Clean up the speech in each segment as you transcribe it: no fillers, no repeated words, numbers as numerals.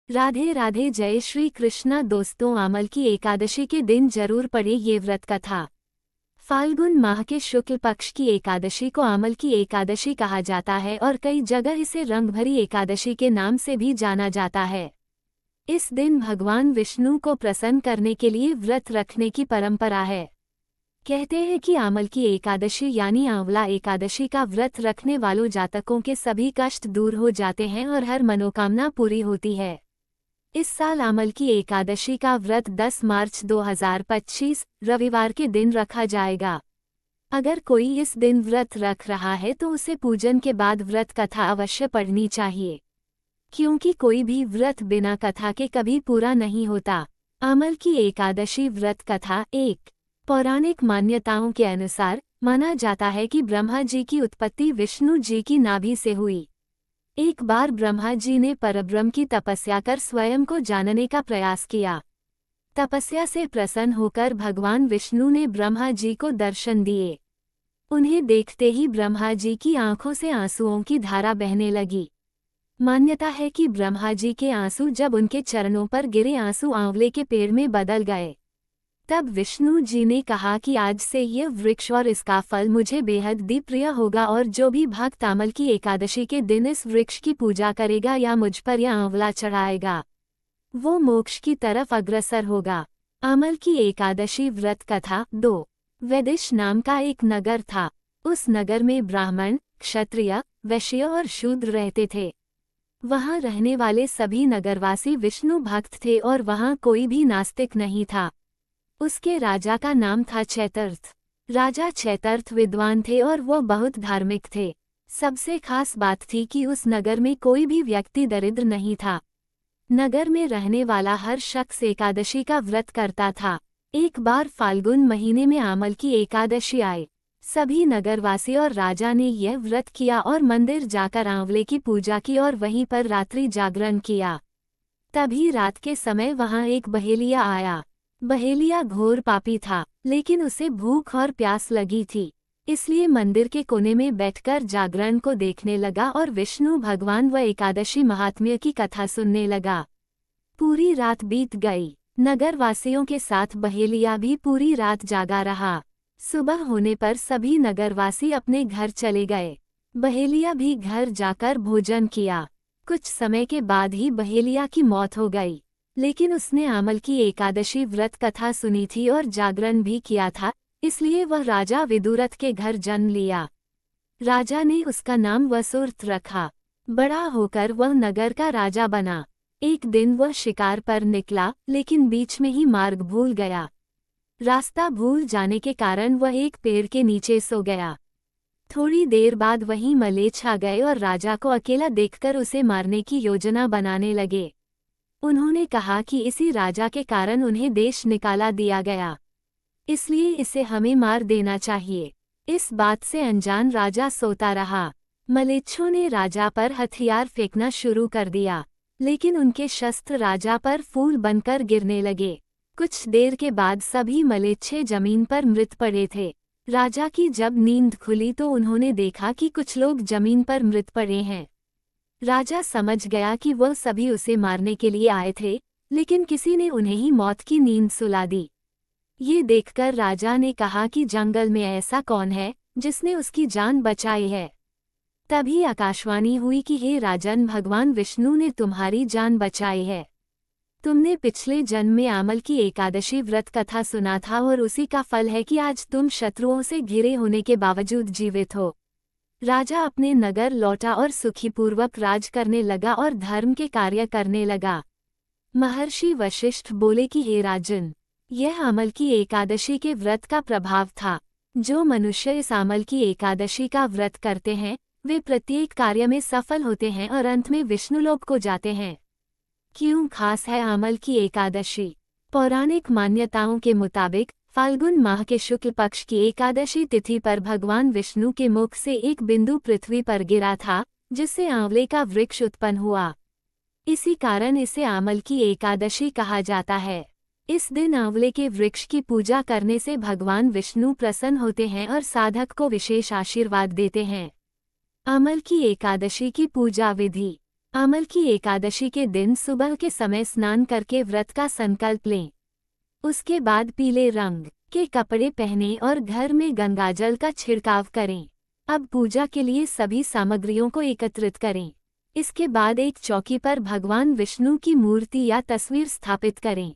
राधे राधे, जय श्री कृष्णा। दोस्तों, आमल की एकादशी के दिन जरूर पढ़े ये व्रत कथा। फाल्गुन माह के शुक्ल पक्ष की एकादशी को आमल की एकादशी कहा जाता है और कई जगह इसे रंगभरी एकादशी के नाम से भी जाना जाता है। इस दिन भगवान विष्णु को प्रसन्न करने के लिए व्रत रखने की परंपरा है। कहते हैं कि आमल की एकादशी यानी आंवला एकादशी का व्रत रखने वालों जातकों के सभी कष्ट दूर हो जाते हैं और हर मनोकामना पूरी होती है। इस साल आमल की एकादशी का व्रत 10 मार्च 2025 रविवार के दिन रखा जाएगा। अगर कोई इस दिन व्रत रख रहा है तो उसे पूजन के बाद व्रत कथा अवश्य पढ़नी चाहिए, क्योंकि कोई भी व्रत बिना कथा के कभी पूरा नहीं होता। आमल की एकादशी व्रत कथा। एक, पौराणिक मान्यताओं के अनुसार माना जाता है कि ब्रह्मा जी की उत्पत्ति विष्णु जी की नाभि से हुई। एक बार ब्रह्मा जी ने परब्रह्म की तपस्या कर स्वयं को जानने का प्रयास किया। तपस्या से प्रसन्न होकर भगवान विष्णु ने ब्रह्मा जी को दर्शन दिए। उन्हें देखते ही ब्रह्मा जी की आंखों से आंसुओं की धारा बहने लगी। मान्यता है कि ब्रह्मा जी के आंसू जब उनके चरणों पर गिरे, आंसू आंवले के पेड़ में बदल गए। तब विष्णु जी ने कहा कि आज से यह वृक्ष और इसका फल मुझे बेहद ही प्रिय होगा, और जो भी भक्त आमल की एकादशी के दिन इस वृक्ष की पूजा करेगा या मुझ पर यह आंवला चढ़ाएगा, वो मोक्ष की तरफ अग्रसर होगा। आमल की एकादशी व्रत कथा। 2, वैदिश नाम का एक नगर था। उस नगर में ब्राह्मण, क्षत्रिय, वैश्य और शूद्र रहते थे। वहां रहने वाले सभी नगरवासी विष्णु भक्त थे और वहां कोई भी नास्तिक नहीं था। उसके राजा का नाम था चैतर्थ। राजा चैतर्थ विद्वान थे और वो बहुत धार्मिक थे। सबसे खास बात थी कि उस नगर में कोई भी व्यक्ति दरिद्र नहीं था। नगर में रहने वाला हर शख्स एकादशी का व्रत करता था। एक बार फाल्गुन महीने में आमल की एकादशी आई। सभी नगरवासी और राजा ने यह व्रत किया और मंदिर जाकर आंवले की पूजा की और वहीं पर रात्रि जागरण किया। तभी रात के समय वहां एक बहेलिया आया। बहेलिया घोर पापी था, लेकिन उसे भूख और प्यास लगी थी, इसलिए मंदिर के कोने में बैठकर जागरण को देखने लगा और विष्णु भगवान व एकादशी महात्म्य की कथा सुनने लगा। पूरी रात बीत गई। नगरवासियों के साथ बहेलिया भी पूरी रात जागा रहा। सुबह होने पर सभी नगरवासी अपने घर चले गए। बहेलिया भी घर जाकर भोजन किया। कुछ समय के बाद ही बहेलिया की मौत हो गई, लेकिन उसने आमल की एकादशी व्रत कथा सुनी थी और जागरण भी किया था, इसलिए वह राजा विदुरथ के घर जन्म लिया। राजा ने उसका नाम वसुर्थ रखा। बड़ा होकर वह नगर का राजा बना। एक दिन वह शिकार पर निकला, लेकिन बीच में ही मार्ग भूल गया। रास्ता भूल जाने के कारण वह एक पेड़ के नीचे सो गया। थोड़ी देर बाद वहीं मलेच्छ आ गए और राजा को अकेला देखकर उसे मारने की योजना बनाने लगे। उन्होंने कहा कि इसी राजा के कारण उन्हें देश निकाला दिया गया, इसलिए इसे हमें मार देना चाहिए। इस बात से अनजान राजा सोता रहा। मलेच्छों ने राजा पर हथियार फेंकना शुरू कर दिया, लेकिन उनके शस्त्र राजा पर फूल बनकर गिरने लगे। कुछ देर के बाद सभी मलेच्छे जमीन पर मृत पड़े थे। राजा की जब नींद खुली तो उन्होंने देखा कि कुछ लोग जमीन पर मृत पड़े हैं। राजा समझ गया कि वह सभी उसे मारने के लिए आए थे, लेकिन किसी ने उन्हें ही मौत की नींद सुला दी। ये देखकर राजा ने कहा कि जंगल में ऐसा कौन है जिसने उसकी जान बचाई है। तभी आकाशवाणी हुई कि हे राजन, भगवान विष्णु ने तुम्हारी जान बचाई है। तुमने पिछले जन्म में आमल की एकादशी व्रत कथा सुना था और उसी का फल है कि आज तुम शत्रुओं से घिरे होने के बावजूद जीवित हो। राजा अपने नगर लौटा और सुखीपूर्वक राज करने लगा और धर्म के कार्य करने लगा। महर्षि वशिष्ठ बोले कि हे राजन, यह आमल की एकादशी के व्रत का प्रभाव था। जो मनुष्य इस आमल की एकादशी का व्रत करते हैं वे प्रत्येक कार्य में सफल होते हैं और अंत में विष्णुलोक को जाते हैं। क्यों खास है आमल की एकादशी? पौराणिक मान्यताओं के मुताबिक फाल्गुन माह के शुक्ल पक्ष की एकादशी तिथि पर भगवान विष्णु के मुख से एक बिंदु पृथ्वी पर गिरा था, जिससे आंवले का वृक्ष उत्पन्न हुआ। इसी कारण इसे आमल की एकादशी कहा जाता है। इस दिन आंवले के वृक्ष की पूजा करने से भगवान विष्णु प्रसन्न होते हैं और साधक को विशेष आशीर्वाद देते हैं। आमल की एकादशी की पूजा विधि। आमल की एकादशी के दिन सुबह के समय स्नान करके व्रत का संकल्प लें। उसके बाद पीले रंग के कपड़े पहनें और घर में गंगाजल का छिड़काव करें। अब पूजा के लिए सभी सामग्रियों को एकत्रित करें। इसके बाद एक चौकी पर भगवान विष्णु की मूर्ति या तस्वीर स्थापित करें।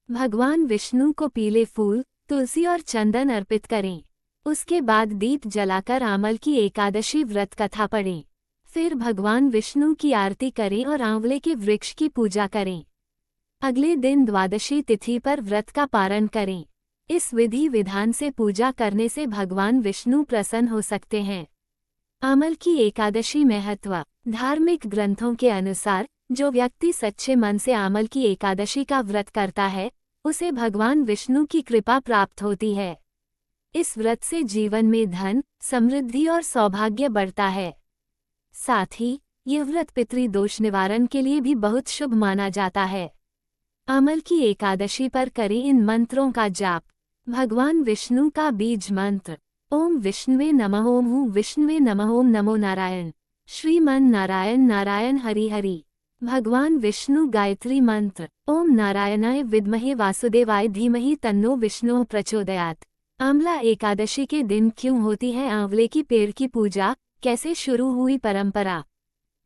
भगवान विष्णु को पीले फूल, तुलसी और चंदन अर्पित करें। उसके बाद दीप जलाकर आमल की एकादशी व्रत कथा पढ़ें। फिर भगवान विष्णु की आरती करें और आंवले के वृक्ष की पूजा करें। अगले दिन द्वादशी तिथि पर व्रत का पारण करें। इस विधि विधान से पूजा करने से भगवान विष्णु प्रसन्न हो सकते हैं। आमल की एकादशी महत्व। धार्मिक ग्रंथों के अनुसार जो व्यक्ति सच्चे मन से आमल की एकादशी का व्रत करता है, उसे भगवान विष्णु की कृपा प्राप्त होती है। इस व्रत से जीवन में धन, समृद्धि और सौभाग्य बढ़ता है। साथ ही यह व्रत पितृदोष निवारण के लिए भी बहुत शुभ माना जाता है। आमल की एकादशी पर करें इन मंत्रों का जाप। भगवान विष्णु का बीज मंत्र। ओम विष्णुवे नमः। ओम हूँ विष्णुवे नमः। ओम नमो नारायण। श्रीमन नारायण नारायण हरि हरि। भगवान विष्णु गायत्री मंत्र। ओम नारायणाय विद्महे वासुदेवाय धीमहि तन्नो विष्णुः प्रचोदयात्। आंवला एकादशी के दिन क्यों होती है आंवले की पेड़ की पूजा, कैसे शुरू हुई परंपरा।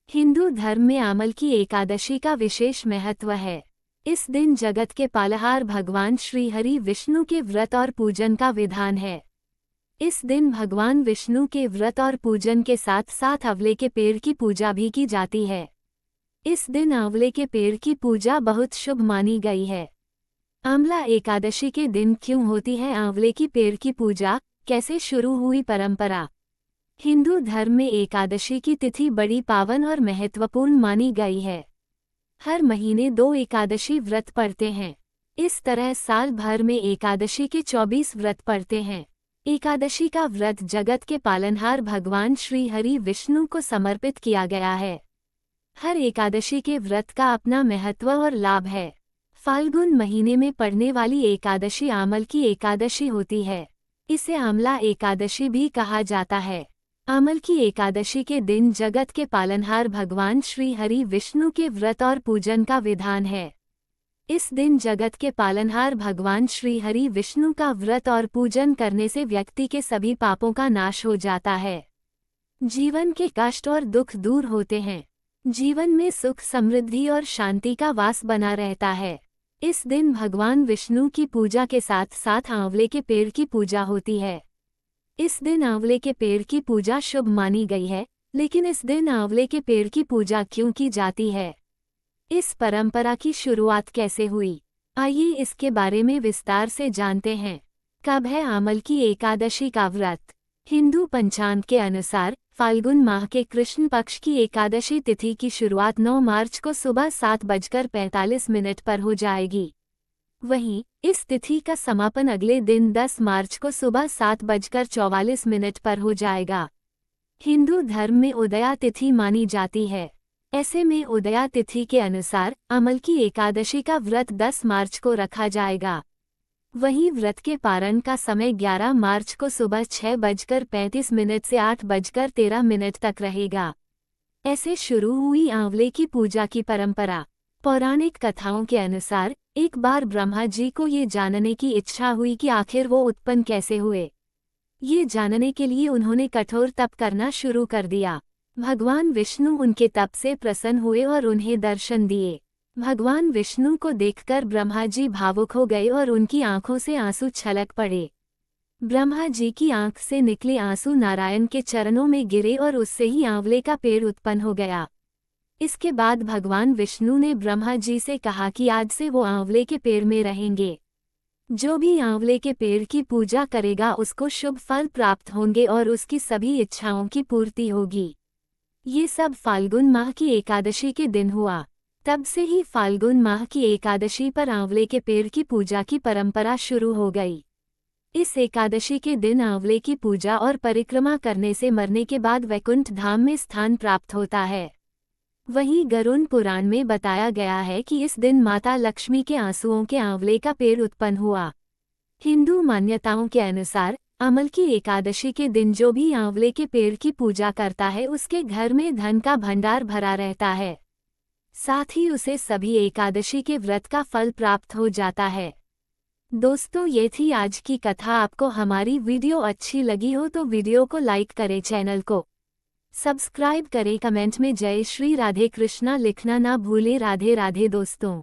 हिंदू धर्म में आमल की एकादशी का विशेष महत्व है। इस दिन जगत के पालनहार भगवान श्री हरि विष्णु के व्रत और पूजन का विधान है। इस दिन भगवान विष्णु के व्रत और पूजन के साथ साथ आंवले के पेड़ की पूजा भी की जाती है। इस दिन आंवले के पेड़ की पूजा बहुत शुभ मानी गई है। आंवला एकादशी के दिन क्यों होती है आंवले की पेड़ की पूजा, कैसे शुरू हुई परंपरा। हिंदू धर्म में एकादशी की तिथि बड़ी पावन और महत्वपूर्ण मानी गई है। हर महीने 2 एकादशी व्रत पड़ते हैं। इस तरह साल भर में एकादशी के 24 व्रत पड़ते हैं। एकादशी का व्रत जगत के पालनहार भगवान श्री हरि विष्णु को समर्पित किया गया है। हर एकादशी के व्रत का अपना महत्व और लाभ है। फाल्गुन महीने में पड़ने वाली एकादशी आमल की एकादशी होती है। इसे आंवला एकादशी भी कहा जाता है। आमल की एकादशी के दिन जगत के पालनहार भगवान श्री हरि विष्णु के व्रत और पूजन का विधान है। इस दिन जगत के पालनहार भगवान श्री हरि विष्णु का व्रत और पूजन करने से व्यक्ति के सभी पापों का नाश हो जाता है। जीवन के कष्ट और दुख दूर होते हैं। जीवन में सुख, समृद्धि और शांति का वास बना रहता है। इस दिन भगवान विष्णु की पूजा के साथ साथ आंवले के पेड़ की पूजा होती है। इस दिन आंवले के पेड़ की पूजा शुभ मानी गई है, लेकिन इस दिन आंवले के पेड़ की पूजा क्यों की जाती है? इस परंपरा की शुरुआत कैसे हुई? आइए इसके बारे में विस्तार से जानते हैं। कब है आमल की एकादशी का व्रत? हिंदू पंचांग के अनुसार फाल्गुन माह के कृष्ण पक्ष की एकादशी तिथि की शुरुआत 9 मार्च को सुबह 7:45 पर हो जाएगी। वहीं इस तिथि का समापन अगले दिन 10 मार्च को सुबह 7:44 पर हो जाएगा। हिंदू धर्म में उदया तिथि मानी जाती है। ऐसे में उदया तिथि के अनुसार आमल की एकादशी का व्रत 10 मार्च को रखा जाएगा। वहीं व्रत के पारण का समय 11 मार्च को सुबह 6:35 से 8:13 तक रहेगा। ऐसे शुरू हुई आंवले की पूजा की परंपरा। पौराणिक कथाओं के अनुसार एक बार ब्रह्मा जी को ये जानने की इच्छा हुई कि आखिर वो उत्पन्न कैसे हुए। ये जानने के लिए उन्होंने कठोर तप करना शुरू कर दिया। भगवान विष्णु उनके तप से प्रसन्न हुए और उन्हें दर्शन दिए। भगवान विष्णु को देखकर ब्रह्मा जी भावुक हो गए और उनकी आंखों से आंसू छलक पड़े। ब्रह्मा जी की आंख से निकले आंसू नारायण के चरणों में गिरे और उससे ही आंवले का पेड़ उत्पन्न हो गया। इसके बाद भगवान विष्णु ने ब्रह्मा जी से कहा कि आज से वो आंवले के पेड़ में रहेंगे। जो भी आंवले के पेड़ की पूजा करेगा उसको शुभ फल प्राप्त होंगे और उसकी सभी इच्छाओं की पूर्ति होगी। ये सब फाल्गुन माह की एकादशी के दिन हुआ। तब से ही फाल्गुन माह की एकादशी पर आंवले के पेड़ की पूजा की परंपरा शुरू हो गई। इस एकादशी के दिन आंवले की पूजा और परिक्रमा करने से मरने के बाद वैकुंठ धाम में स्थान प्राप्त होता है। वहीं गरुड़ पुराण में बताया गया है कि इस दिन माता लक्ष्मी के आंसुओं के आंवले का पेड़ उत्पन्न हुआ। हिंदू मान्यताओं के अनुसार अमल की एकादशी के दिन जो भी आंवले के पेड़ की पूजा करता है उसके घर में धन का भंडार भरा रहता है, साथ ही उसे सभी एकादशी के व्रत का फल प्राप्त हो जाता है। दोस्तों, ये थी आज की कथा। आपको हमारी वीडियो अच्छी लगी हो तो वीडियो को लाइक करें, चैनल को सब्सक्राइब करें, कमेंट में जय श्री राधे कृष्णा लिखना ना भूलें। राधे राधे दोस्तों।